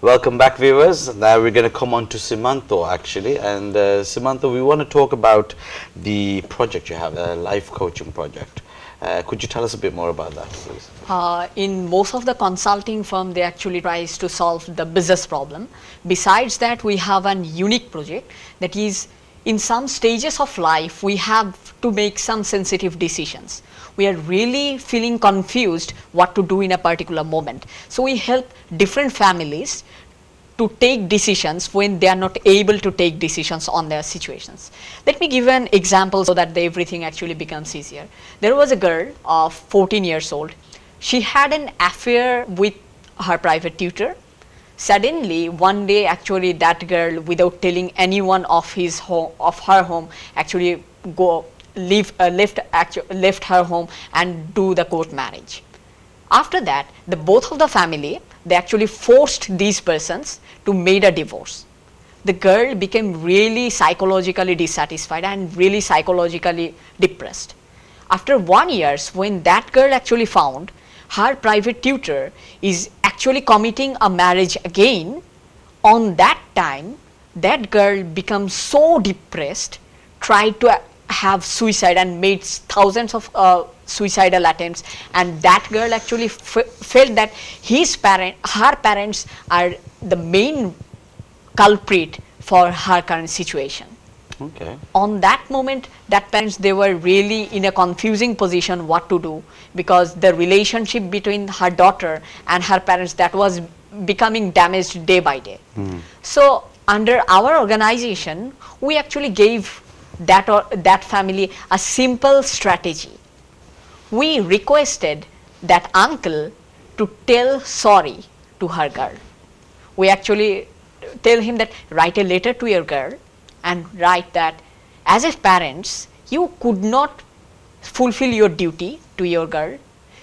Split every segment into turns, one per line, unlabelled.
Welcome back, viewers. Now we're going to come on to Simanto, actually. And Simanto, we want to talk about the project you have, a life coaching project. Could you tell us a bit more about that, please?
In most of the consulting firm, they actually tries to solve the business problem. Besides that, we have an unique project that is, in some stages of life, we have to make some sensitive decisions. We are really feeling confused what to do in a particular moment. So we help different families to take decisions when they are not able to take decisions on their situations. Let me give an example so that everything actually becomes easier. There was a girl of 14 years old. She had an affair with her private tutor. Suddenly, one day, actually, that girl, without telling anyone of his home, of her home, actually left her home and do the court marriage. After that, both of the family, they actually forced these persons to make a divorce. The girl became really psychologically dissatisfied and really psychologically depressed. After 1 year, when that girl actually found her private tutor is actually committing a marriage again, on that time, that girl becomes so depressed, tried to have suicide and made thousands of suicidal attempts, and that girl actually felt that her parents are the main culprit for her current situation.
Okay.
On that moment, that parents, they were really in a confusing position what to do, because the relationship between her daughter and her parents, that was becoming damaged day by day. So under our organization, we actually gave that family a simple strategy. We requested that uncle to tell sorry to her girl. We actually tell him that write a letter to your girl and write that as a parents, you could not fulfill your duty to your girl.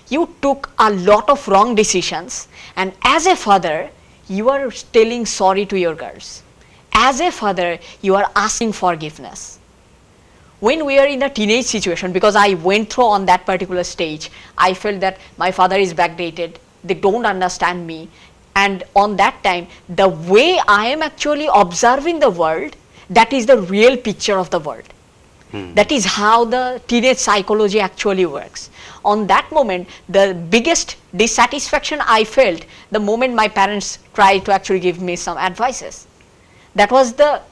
You took a lot of wrong decisions, and as a father, you are telling sorry to your girls. As a father, you are asking forgiveness. When we are in a teenage situation, because I went through on that particular stage, I felt that my father is backdated, they don't understand me, and on that time, the way I am actually observing the world, that is the real picture of the world. That is how the teenage psychology actually works. On that moment, the biggest dissatisfaction I felt the moment my parents tried to actually give me some advices. That was the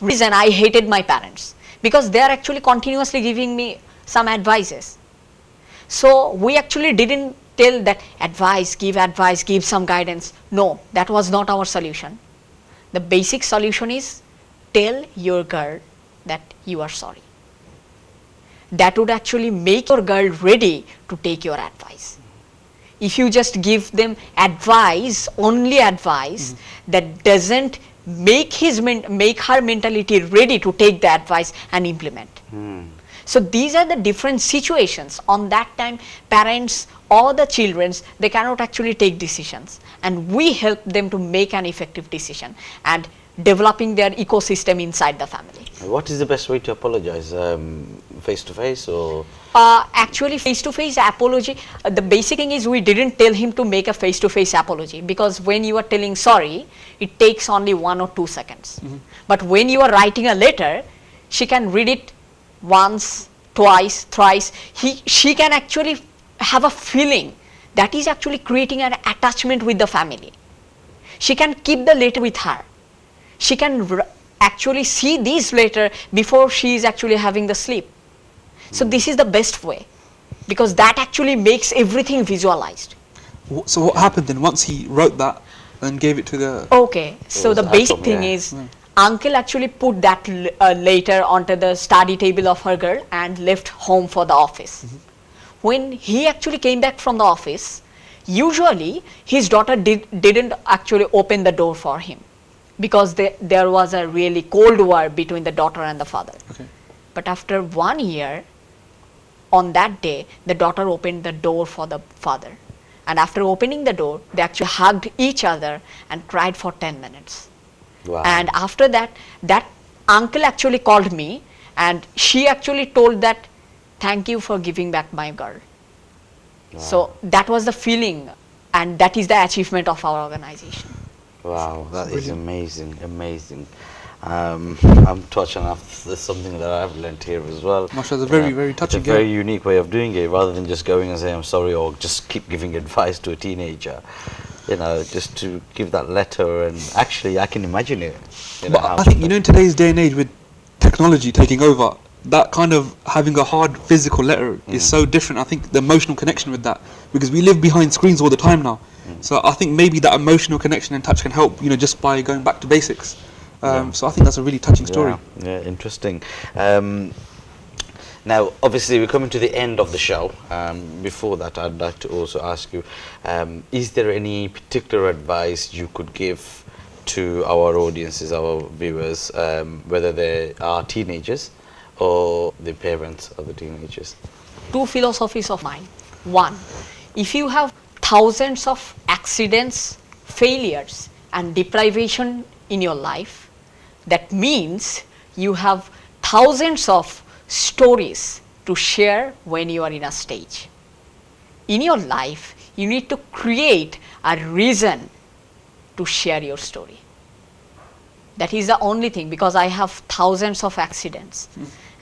reason I hated my parents, because they are actually continuously giving me some advices. So we actually didn't tell that advice, give some guidance. No, that was not our solution. The basic solution is tell your girl that you are sorry. That would actually make your girl ready to take your advice. If you just give them advice, only advice, that doesn't make her mentality ready to take the advice and implement. So these are the different situations. On that time, parents or the children, they cannot actually take decisions, and we help them to make an effective decision and developing their ecosystem inside the family.
What is the best way to apologize? Face to face or?
Actually, face to face apology, the basic thing is we didn't tell him to make a face to face apology, because when you are telling sorry, it takes only 1 or 2 seconds. But when you are writing a letter, she can read it once, twice, thrice. She can actually have a feeling that is actually creating an attachment with the family. She can keep the letter with her. She can actually see these later before she is actually having the sleep. So this is the best way, because that actually makes everything visualized.
So what happened then once he wrote that and gave it to the...
Okay, so the basic thing is, uncle actually put that letter onto the study table of her girl and left home for the office. When he actually came back from the office, usually his daughter didn't actually open the door for him, because there was a really cold war between the daughter and the father. But after 1 year, on that day, the daughter opened the door for the father. And after opening the door, they actually hugged each other and cried for 10 minutes.
Wow.
And after that, that uncle actually called me, and she actually told that, thank you for giving back my girl. Wow. So that was the feeling, and that is the achievement of our organization.
Wow, that is
Brilliant.
amazing, amazing. I'm touched enough. There's something that I've learned here as well.
Mashallah,
You
very,
know,
very
it's a
touching.
very
Yeah.
unique way of doing it, rather than just going and saying I'm sorry or just keep giving advice to a teenager. You know, just to give that letter, and actually I can imagine it. You know,
But
how
I think, you know, in today's day and age with technology taking over, that kind of having a hard physical letter is so different. I think the emotional connection with that, because we live behind screens all the time now. So I think maybe that emotional connection and touch can help, you know, just by going back to basics. So I think that's a really touching story.
Yeah, yeah, interesting. Now, obviously, we're coming to the end of the show. Before that, I'd like to also ask you, is there any particular advice you could give to our audiences, our viewers, whether they are teenagers or the parents of the teenagers?
Two philosophies of mine. One, if you have thousands of accidents, failures, and deprivation in your life, that means you have thousands of stories to share when you are in a stage. In your life, you need to create a reason to share your story. That is the only thing, because I have thousands of accidents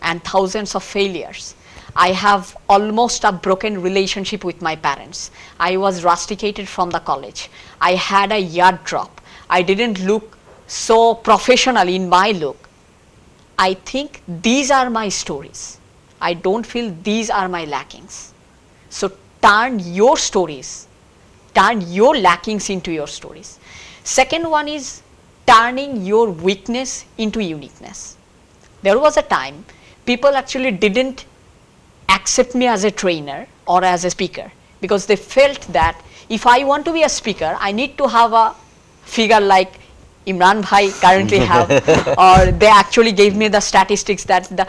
and thousands of failures. I have almost a broken relationship with my parents. I was rusticated from the college. I had a yard drop. I didn't look so professional in my look. I think these are my stories. I don't feel these are my lackings. So turn your stories, turn your lackings into your stories. Second one is turning your weakness into uniqueness. There was a time people actually didn't accept me as a trainer or as a speaker, because they felt that if I want to be a speaker, I need to have a figure like Imran Bhai currently have, or they actually gave me the statistics that the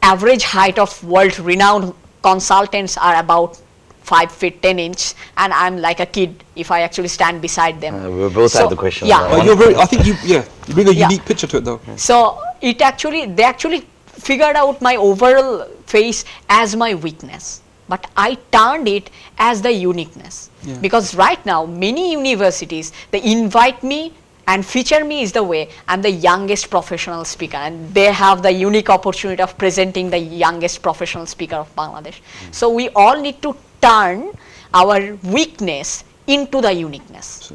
average height of world renowned consultants are about 5 feet 10 inches, and I'm like a kid if I actually stand beside them.
We both
So,
have the question.
yeah.
on
But
that
you're
one.
very, I think you bring a
Yeah.
unique picture to it though.
So it actually, they actually figured out my overall face as my weakness, but I turned it as the uniqueness.
Yeah.
Because right now many universities, they invite me and feature me is the way I'm the youngest professional speaker, and they have the unique opportunity of presenting the youngest professional speaker of Bangladesh. So we all need to turn our weakness into the uniqueness.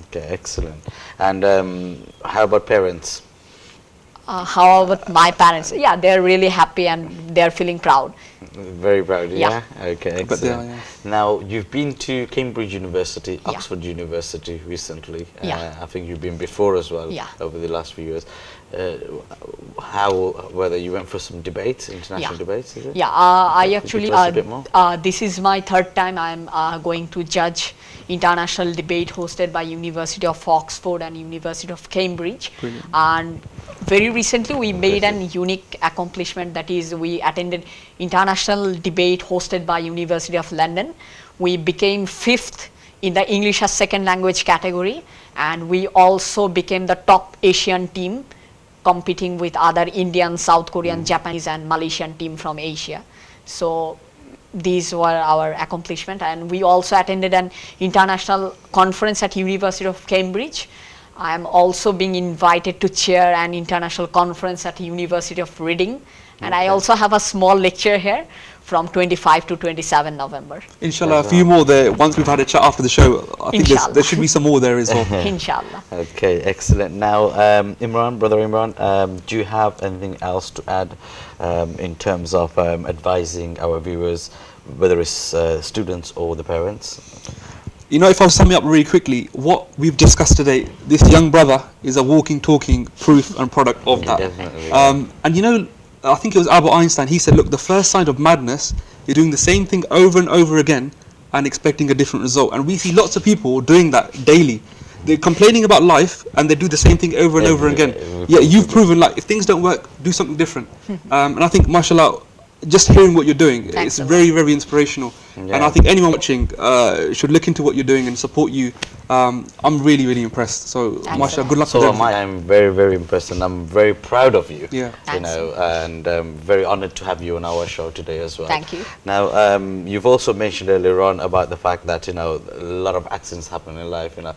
Okay, excellent. And how about parents?
How about my parents? Yeah, they're really happy and they're feeling proud.
Very proud, yeah? Okay,
But they are,
excellent.
yeah.
Now, you've been to Cambridge University,
Yeah.
Oxford University recently.
Yeah.
I think you've been before as well,
Yeah.
over the last few years. Whether you went for some debates, international debates, is it?
Yeah, I
Could you
actually,
tell us a bit more?
this is my third time I'm going to judge international debate hosted by University of Oxford and University of Cambridge.
Brilliant.
And very recently we made an unique accomplishment, that is we attended international debate hosted by University of London. We became 5th in the English as second language category, and we also became the top Asian team, competing with other Indian, South Korean, Japanese and Malaysian team from Asia. So these were our accomplishment, and we also attended an international conference at University of Cambridge. I am also being invited to chair an international conference at University of Reading, and I also have a small lecture here from 25 to 27 November.
Inshallah, a few more there. Once we've had a chat after the show, I think
Inshallah.
there should be some more there as well.
Inshallah.
Okay, excellent. Now, Imran, brother Imran, do you have anything else to add in terms of advising our viewers, whether it's students or the parents?
You know, if I was summing up really quickly, what we've discussed today, this young brother is a walking, talking proof and product of
Yeah,
that.
definitely.
And you know, I think it was Albert Einstein, he said, look, the first sign of madness is doing the same thing over and over again and expecting a different result. And we see lots of people doing that daily. They're complaining about life and they do the same thing over and over again. Yeah, you've proven, like, if things don't work, do something different. And I think, mashallah, just hearing what you're doing,
Thanks
it's
a lot.
very, very inspirational. And I think anyone watching should look into what you're doing and support you. I'm really, really impressed. So,
Thanks a
mashallah,
lot.
good luck
So
with
am I.
everything.
I'm very, very impressed, and I'm very proud of you.
Yeah.
You
Thanks.
know, and very honored to have you on our show today as well.
Thank you.
Now, you've also mentioned earlier on about the fact that, you know, a lot of accidents happen in life. You know,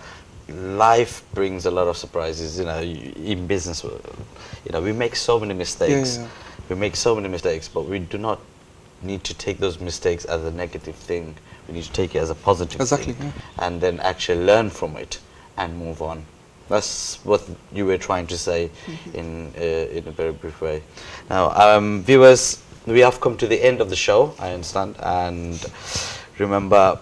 life brings a lot of surprises. You know, in business, you know, we make so many mistakes.
Yeah.
We make so many mistakes, but we do not need to take those mistakes as a negative thing. We need to take it as a positive
Exactly,
thing,
yeah.
and then actually learn from it and move on. That's what you were trying to say in a very brief way. Now, viewers, we have come to the end of the show, I understand, and remember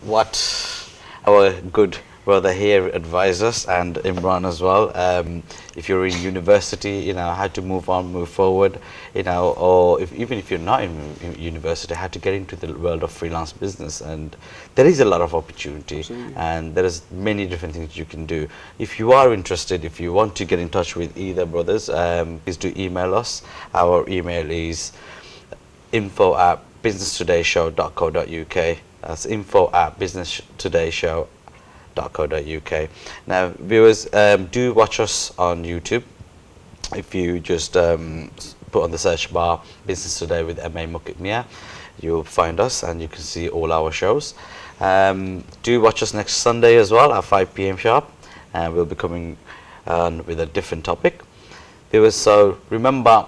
what our good brother here advised us, and Imran as well. If you're in university, you know, how to move on, move forward, you know, or even if you're not in university, how to get into the world of freelance business. And there is a lot of opportunity.
Absolutely.
And there is many different things you can do. If you are interested, if you want to get in touch with either brothers, please do email us. Our email is info@businesstodayshow.co.uk. That's info@businesstodayshow.co.uk. Now, viewers, do watch us on YouTube. If you just put on the search bar Business Today with M A Mukit Miah, you'll find us and you can see all our shows. Do watch us next Sunday as well at 5 p.m. sharp, and we'll be coming on with a different topic. Viewers, so remember,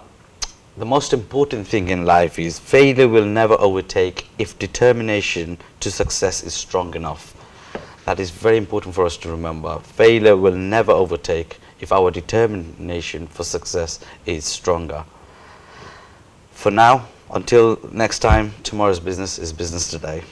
the most important thing in life is failure will never overtake if determination to success is strong enough. That is very important for us to remember. Failure will never overtake if our determination for success is stronger. For now, until next time, tomorrow's business is business today.